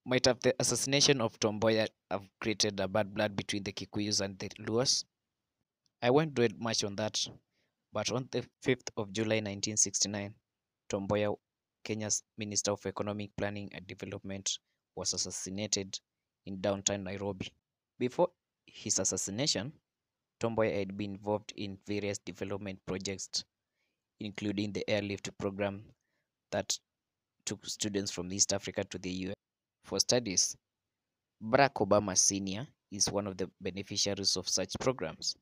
Might have the assassination of Mboya have created a bad blood between the Kikuyus and the Luos? I won't dwell much on that, but on the 5th of July 1969, Mboya, Kenya's Minister of Economic Planning and Development, was assassinated in downtown Nairobi. Before his assassination, Mboya had been involved in various development projects, including the airlift program that took students from East Africa to the US for studies. Barack Obama Sr. is one of the beneficiaries of such programs.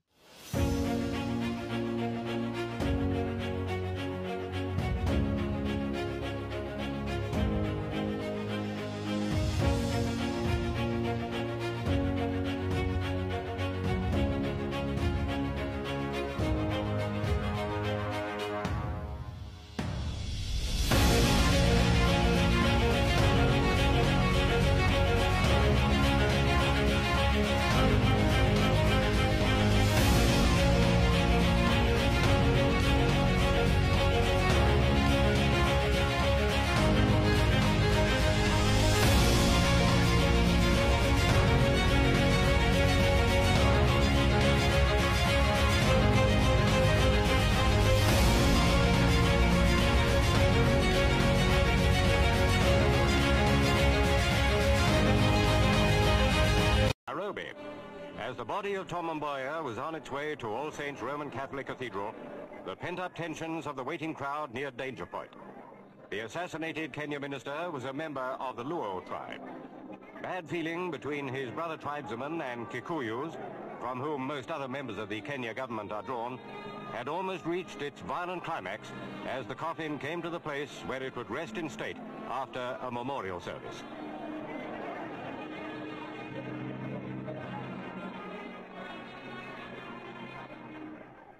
Nairobi. As the body of Tom Mboya was on its way to All Saints Roman Catholic Cathedral, the pent-up tensions of the waiting crowd neared danger point. The assassinated Kenya minister was a member of the Luo tribe. Bad feeling between his brother tribesmen and Kikuyus, from whom most other members of the Kenya government are drawn, had almost reached its violent climax as the coffin came to the place where it would rest in state after a memorial service.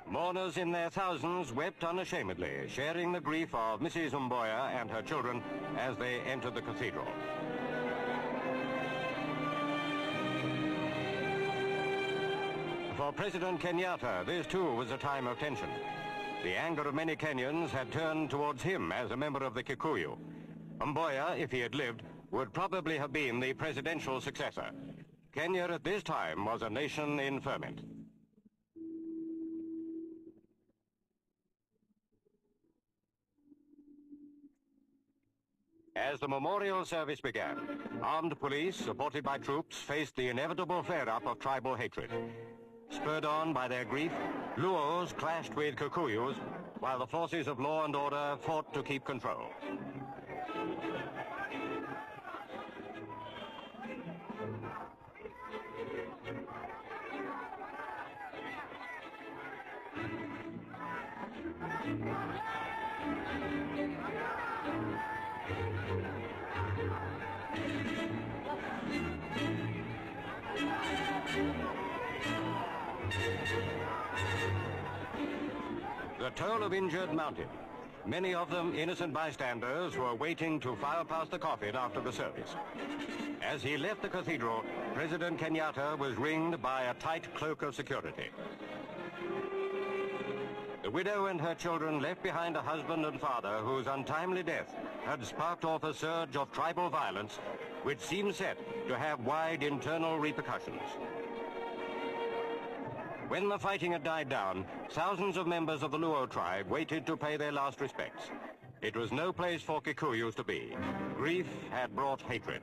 Mourners in their thousands wept unashamedly, sharing the grief of Mrs. Mboya and her children as they entered the cathedral. For President Kenyatta, this too was a time of tension. The anger of many Kenyans had turned towards him as a member of the Kikuyu. Mboya, if he had lived, would probably have been the presidential successor. Kenya at this time was a nation in ferment. As the memorial service began, armed police, supported by troops, faced the inevitable flare-up of tribal hatred. Spurred on by their grief, Luos clashed with Kikuyus, while the forces of law and order fought to keep control. The toll of injured mounted. Many of them innocent bystanders who were waiting to file past the coffin after the service. As he left the cathedral, President Kenyatta was ringed by a tight cloak of security. The widow and her children left behind a husband and father whose untimely death had sparked off a surge of tribal violence which seemed set to have wide internal repercussions. When the fighting had died down, thousands of members of the Luo tribe waited to pay their last respects. It was no place for Kikuyus to be. Grief had brought hatred.